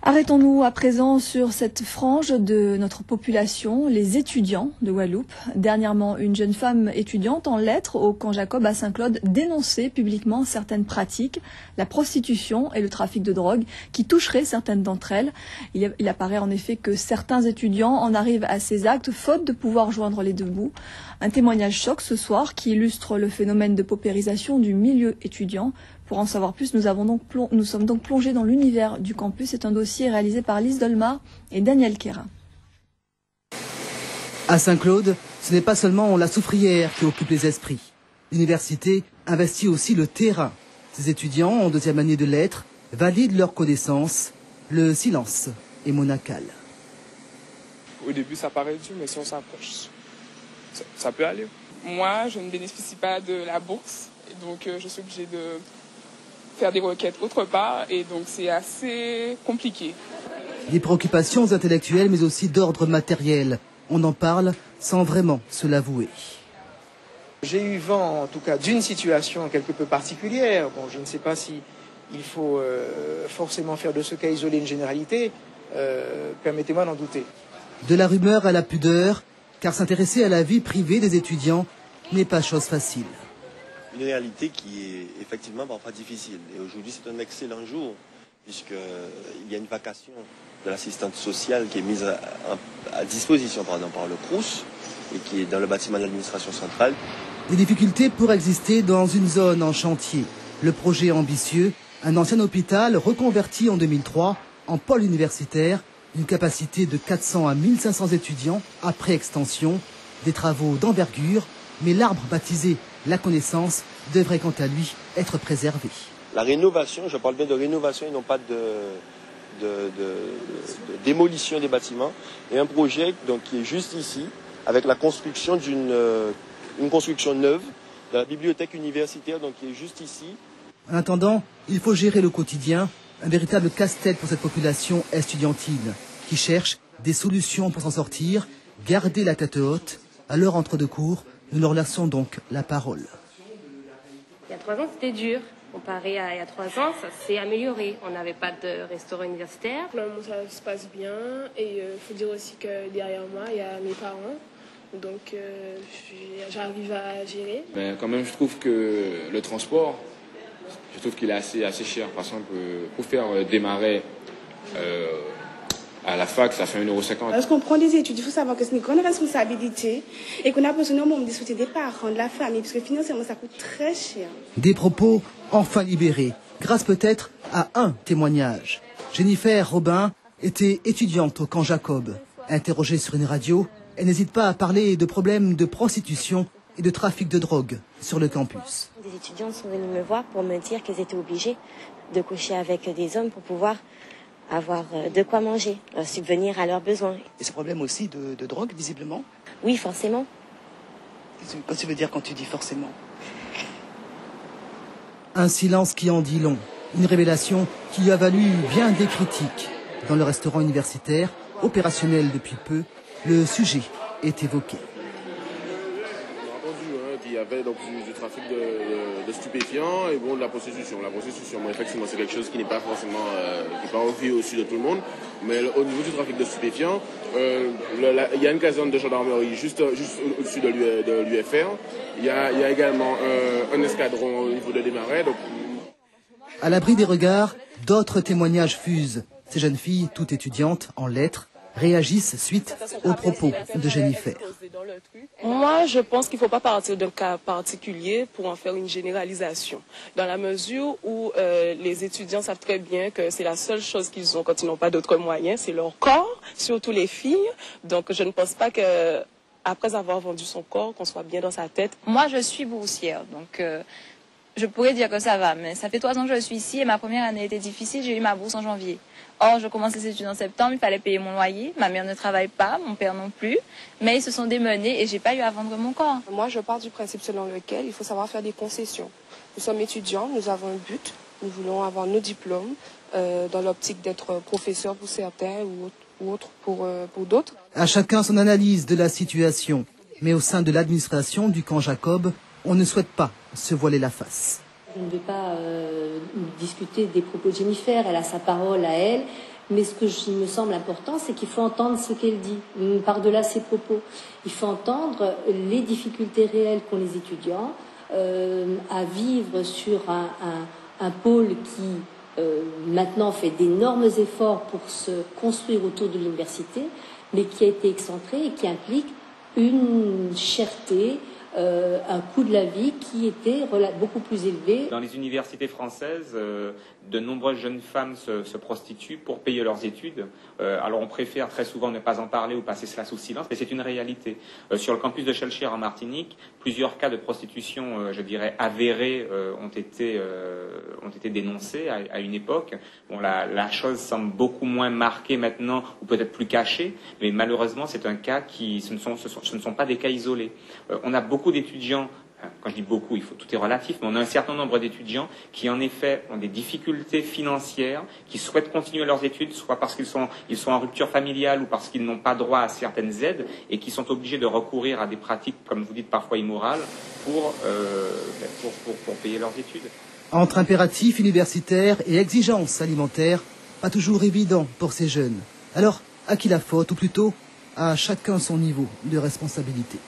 Arrêtons-nous à présent sur cette frange de notre population, les étudiants de Guadeloupe. Dernièrement, une jeune femme étudiante en lettres au camp Jacob à Saint-Claude dénonçait publiquement certaines pratiques, la prostitution et le trafic de drogue, qui toucheraient certaines d'entre elles. Il apparaît en effet que certains étudiants en arrivent à ces actes faute de pouvoir joindre les deux bouts. Un témoignage choc ce soir qui illustre le phénomène de paupérisation du milieu étudiant. Pour en savoir plus, nous sommes donc plongés dans l'univers du campus. C'est un dossier réalisé par Lise Dolmar et Daniel Quérin. À Saint-Claude, ce n'est pas seulement la soufrière qui occupe les esprits. L'université investit aussi le terrain. Ses étudiants en deuxième année de lettres valident leurs connaissances. Le silence est monacal. Au début, ça paraît dur, mais si on s'approche, ça peut aller. Moi, je ne bénéficie pas de la bourse, donc je suis obligée de faire des requêtes autre part, et donc c'est assez compliqué. Des préoccupations intellectuelles, mais aussi d'ordre matériel. On en parle sans vraiment se l'avouer. J'ai eu vent, en tout cas, d'une situation quelque peu particulière. Bon, je ne sais pas si il faut forcément faire de ce cas isolé une généralité. Permettez-moi d'en douter. De la rumeur à la pudeur, car s'intéresser à la vie privée des étudiants n'est pas chose facile. Une réalité qui est effectivement parfois difficile. Et aujourd'hui, c'est un excellent jour, puisqu'il y a une vacation de l'assistante sociale qui est mise à disposition par le Crous et qui est dans le bâtiment de l'administration centrale. Des difficultés pourraient exister dans une zone en chantier. Le projet ambitieux, un ancien hôpital reconverti en 2003 en pôle universitaire, une capacité de 400 à 1500 étudiants après extension, des travaux d'envergure, mais l'arbre baptisé la connaissance devrait quant à lui être préservé. La rénovation, je parle bien de rénovation et non pas de démolition des bâtiments, et un projet donc, qui est juste ici, avec la construction une construction neuve de la bibliothèque universitaire, donc qui est juste ici. En attendant, il faut gérer le quotidien, un véritable casse-tête pour cette population estudiantine, qui cherche des solutions pour s'en sortir, garder la tête haute. À leur entre-deux-cours, nous leur laissons donc la parole. Il y a 3 ans, c'était dur. Comparé à il y a 3 ans, ça s'est amélioré. On n'avait pas de restaurant universitaire. Normalement, ça se passe bien. Et il faut dire aussi que derrière moi, il y a mes parents. Donc, j'arrive à gérer. Mais quand même, je trouve que le transport, je trouve qu'il est assez cher. Par exemple, pour faire démarrer à la fac, ça fait 1,50 €. Lorsqu'on prend des études, il faut savoir que c'est une grande responsabilité et qu'on a besoin de discuter des parents, de la famille, parce que financièrement, ça coûte très cher. Des propos enfin libérés, grâce peut-être à un témoignage. Jennifer Robin était étudiante au camp Jacob. Interrogée sur une radio, elle n'hésite pas à parler de problèmes de prostitution et de trafic de drogue sur le campus. Des étudiants sont venus me voir pour me dire qu'ils étaient obligés de coucher avec des hommes pour pouvoir avoir de quoi manger, subvenir à leurs besoins. Et ce problème aussi de drogue, visiblement? Oui, forcément. Qu'est-ce que tu veux dire quand tu dis forcément? Un silence qui en dit long. Une révélation qui lui a valu bien des critiques. Dans le restaurant universitaire, opérationnel depuis peu, le sujet est évoqué. Il y avait donc du trafic de stupéfiants et bon, de la prostitution. La prostitution, bon, effectivement, c'est quelque chose qui n'est pas forcément qui n'est pas vu au-dessus de tout le monde. Mais au niveau du trafic de stupéfiants, il y a une caserne de gendarmerie juste au-dessus de l'UFR. Il y a également un escadron au niveau de Desmarais. Donc... À l'abri des regards, d'autres témoignages fusent. Ces jeunes filles, toutes étudiantes en lettres, réagissent suite aux propos de Jennifer. Moi, je pense qu'il ne faut pas partir d'un cas particulier pour en faire une généralisation. Dans la mesure où les étudiants savent très bien que c'est la seule chose qu'ils ont quand ils n'ont pas d'autres moyens, c'est leur corps, surtout les filles. Donc, je ne pense pas qu'après avoir vendu son corps, qu'on soit bien dans sa tête. Moi, je suis boursière, donc je pourrais dire que ça va. Mais ça fait 3 ans que je suis ici et ma première année était difficile. J'ai eu ma bourse en janvier. Or, je commence les études en septembre, il fallait payer mon loyer. Ma mère ne travaille pas, mon père non plus. Mais ils se sont démenés et j'ai pas eu à vendre mon corps. Moi, je pars du principe selon lequel il faut savoir faire des concessions. Nous sommes étudiants, nous avons un but. Nous voulons avoir nos diplômes dans l'optique d'être professeur pour certains ou autres pour d'autres. À chacun son analyse de la situation. Mais au sein de l'administration du camp Jacob, on ne souhaite pas se voiler la face. Je ne veux pas discuter des propos de Jennifer, elle a sa parole à elle. Mais ce qui me semble important, c'est qu'il faut entendre ce qu'elle dit, par-delà ses propos. Il faut entendre les difficultés réelles qu'ont les étudiants à vivre sur un pôle qui maintenant fait d'énormes efforts pour se construire autour de l'université, mais qui a été excentré et qui implique une cherté, un coût de la vie qui était beaucoup plus élevé. Dans les universités françaises, de nombreuses jeunes femmes se prostituent pour payer leurs études. Alors on préfère très souvent ne pas en parler ou passer cela sous silence, mais c'est une réalité. Sur le campus de Schœlcher en Martinique, plusieurs cas de prostitution, je dirais, avérés ont été dénoncés à une époque. Bon, la chose semble beaucoup moins marquée maintenant, ou peut-être plus cachée, mais malheureusement c'est un cas ce ne sont pas des cas isolés. On a beaucoup d'étudiants, quand je dis beaucoup, tout est relatif, mais on a un certain nombre d'étudiants qui en effet ont des difficultés financières, qui souhaitent continuer leurs études, soit parce qu'ils sont en rupture familiale ou parce qu'ils n'ont pas droit à certaines aides et qui sont obligés de recourir à des pratiques, comme vous dites, parfois immorales, pour payer leurs études. Entre impératifs universitaires et exigences alimentaires, pas toujours évident pour ces jeunes. Alors, à qui la faute, ou plutôt à chacun son niveau de responsabilité?